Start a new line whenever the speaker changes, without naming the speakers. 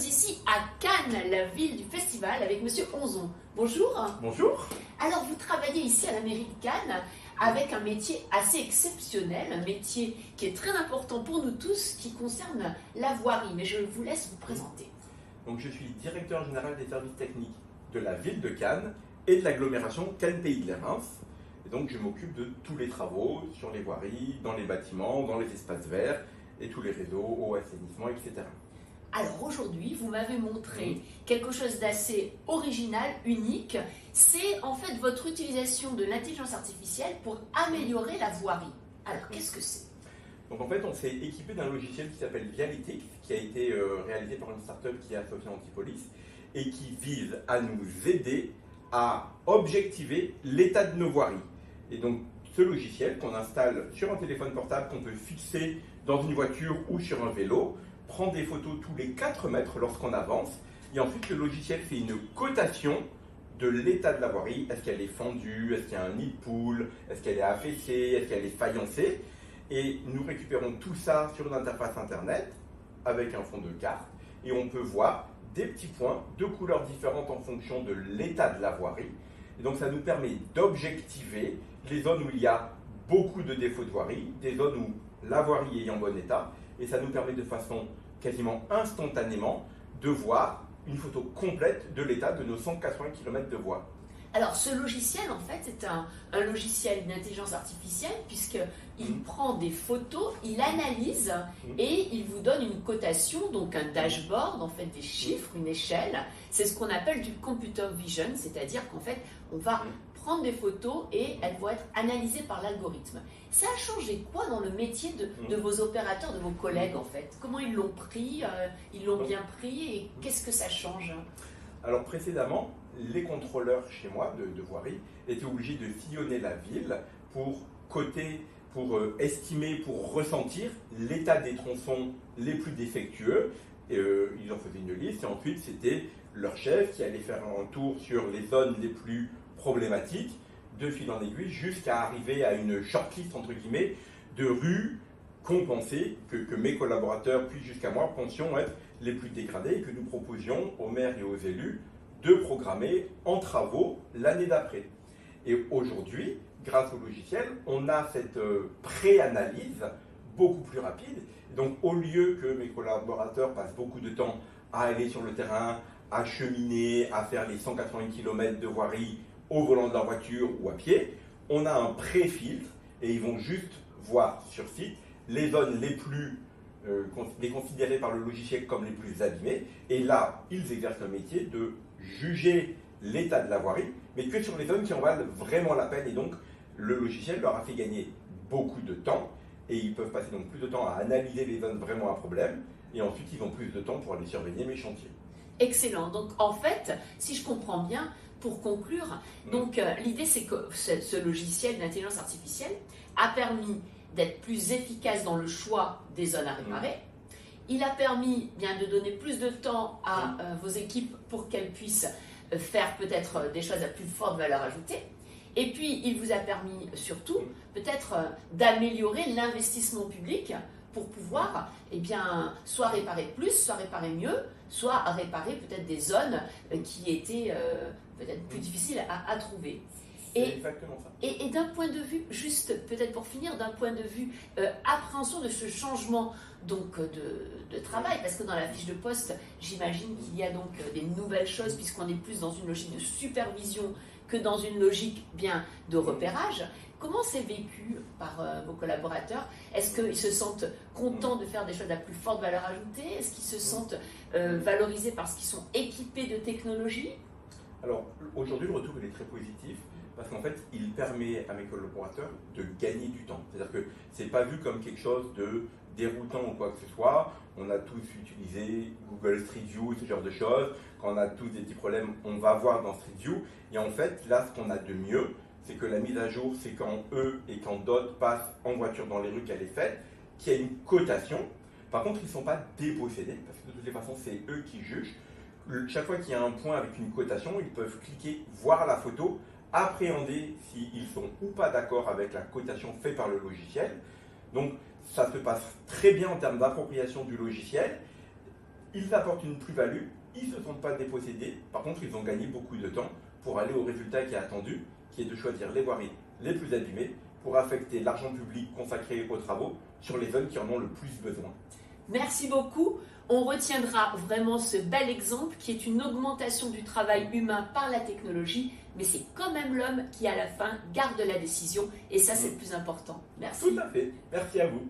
ici à Cannes, la ville du festival, avec Monsieur Onzon. Bonjour.
Bonjour.
Alors, vous travaillez ici à la mairie de Cannes avec un métier assez exceptionnel, un métier qui est très important pour nous tous, qui concerne la voirie. Mais je vous laisse vous présenter.
Donc, je suis directeur général des services techniques de la ville de Cannes et de l'agglomération Cannes-Pays de Lérins. Et donc, je m'occupe de tous les travaux sur les voiries, dans les bâtiments, dans les espaces verts et tous les réseaux, eau, assainissement, etc.
Alors aujourd'hui, vous m'avez montré quelque chose d'assez original, unique. C'est en fait votre utilisation de l'intelligence artificielle pour améliorer la voirie. Alors qu'est-ce que c'est?
Donc en fait, on s'est équipé d'un logiciel qui s'appelle Vialytix, qui a été réalisé par une start-up qui est associée à Antipolis et qui vise à nous aider à objectiver l'état de nos voiries. Et donc ce logiciel qu'on installe sur un téléphone portable, qu'on peut fixer dans une voiture ou sur un vélo, prend des photos tous les 4 mètres lorsqu'on avance, et ensuite le logiciel fait une cotation de l'état de la voirie. Est-ce qu'elle est fendue? Est-ce qu'il y a un nid de poule? Est-ce qu'elle est affaissée? Est-ce qu'elle est faïencée? Et nous récupérons tout ça sur une interface internet avec un fond de carte, et on peut voir des petits points de couleurs différentes en fonction de l'état de la voirie. Et donc ça nous permet d'objectiver les zones où il y a beaucoup de défauts de voirie, des zones où la voirie est en bon état, et ça nous permet de façon quasiment instantanément de voir une photo complète de l'état de nos 180 km de voie.
Alors ce logiciel en fait c'est un logiciel d'intelligence artificielle puisqu'il prend des photos, il analyse et il vous donne une cotation, donc un dashboard, en fait des chiffres, une échelle. C'est ce qu'on appelle du computer vision, c'est-à-dire qu'en fait on va prendre des photos et elles vont être analysées par l'algorithme. Ça a changé quoi dans le métier de vos opérateurs, de vos collègues en fait? Comment ils l'ont pris? Ils l'ont bien pris et qu'est-ce que ça change?
Alors précédemment, les contrôleurs chez moi de voirie étaient obligés de sillonner la ville pour coter, pour estimer, pour ressentir l'état des tronçons les plus défectueux. Ils en faisaient une liste et ensuite c'était leur chef qui allait faire un tour sur les zones les plus problématiques, de fil en aiguille, jusqu'à arriver à une shortlist entre guillemets de rues qu'on pensait, que mes collaborateurs puis jusqu'à moi pensions être les plus dégradées et que nous proposions aux maires et aux élus de programmer en travaux l'année d'après. Et aujourd'hui, grâce au logiciel, on a cette pré-analyse beaucoup plus rapide. Donc au lieu que mes collaborateurs passent beaucoup de temps à aller sur le terrain, à cheminer, à faire les 180 km de voirie au volant de leur voiture ou à pied, on a un pré-filtre et ils vont juste voir sur site les zones les plus considérées par le logiciel comme les plus abîmées. Et là, ils exercent le métier de juger l'état de la voirie, mais que sur les zones qui en valent vraiment la peine. Et donc, le logiciel leur a fait gagner beaucoup de temps et ils peuvent passer donc plus de temps à analyser les zones vraiment à problème et ensuite ils ont plus de temps pour aller surveiller mes chantiers.
Excellent. Donc en fait, si je comprends bien, pour conclure, donc l'idée c'est que ce logiciel d'intelligence artificielle a permis d'être plus efficace dans le choix des zones à réparer. Il a permis bien de donner plus de temps à vos équipes pour qu'elles puissent faire peut-être des choses à plus forte valeur ajoutée. Et puis, il vous a permis surtout peut-être d'améliorer l'investissement public pour pouvoir soit réparer plus, soit réparer mieux, soit réparer peut-être des zones qui étaient peut-être plus difficiles à trouver.
C'est exactement ça.
Et d'un point de vue, juste peut-être pour finir, d'un point de vue appréhension de ce changement donc, de travail, parce que dans la fiche de poste, j'imagine qu'il y a donc des nouvelles choses, puisqu'on est plus dans une logique de supervision que dans une logique bien de repérage. Comment c'est vécu par vos collaborateurs? Est-ce qu'ils se sentent contents de faire des choses à plus forte valeur ajoutée? Est-ce qu'ils se sentent valorisés parce qu'ils sont équipés de technologies?
Alors aujourd'hui, le retour il est très positif. Parce qu'en fait, il permet à mes collaborateurs de gagner du temps. C'est-à-dire que ce n'est pas vu comme quelque chose de déroutant ou quoi que ce soit. On a tous utilisé Google Street View, ce genre de choses. Quand on a tous des petits problèmes, on va voir dans Street View. Et en fait, là, ce qu'on a de mieux, c'est que la mise à jour, c'est quand eux et quand d'autres passent en voiture dans les rues qu'elle est faite, qu'il y a une cotation. Par contre, ils ne sont pas dépossédés, parce que de toutes les façons, c'est eux qui jugent. Chaque fois qu'il y a un point avec une cotation, ils peuvent cliquer, voir la photo, appréhender s'ils sont ou pas d'accord avec la cotation faite par le logiciel. Donc ça se passe très bien en termes d'appropriation du logiciel. ils apportent une plus-value, ils ne se sentent pas dépossédés, par contre ils ont gagné beaucoup de temps pour aller au résultat qui est attendu, qui est de choisir les voiries les plus abîmées pour affecter l'argent public consacré aux travaux sur les zones qui en ont le plus besoin.
Merci beaucoup. On retiendra vraiment ce bel exemple qui est une augmentation du travail humain par la technologie, mais c'est quand même l'homme qui à la fin garde la décision et ça c'est le plus important. Merci.
Tout à fait. Merci à vous.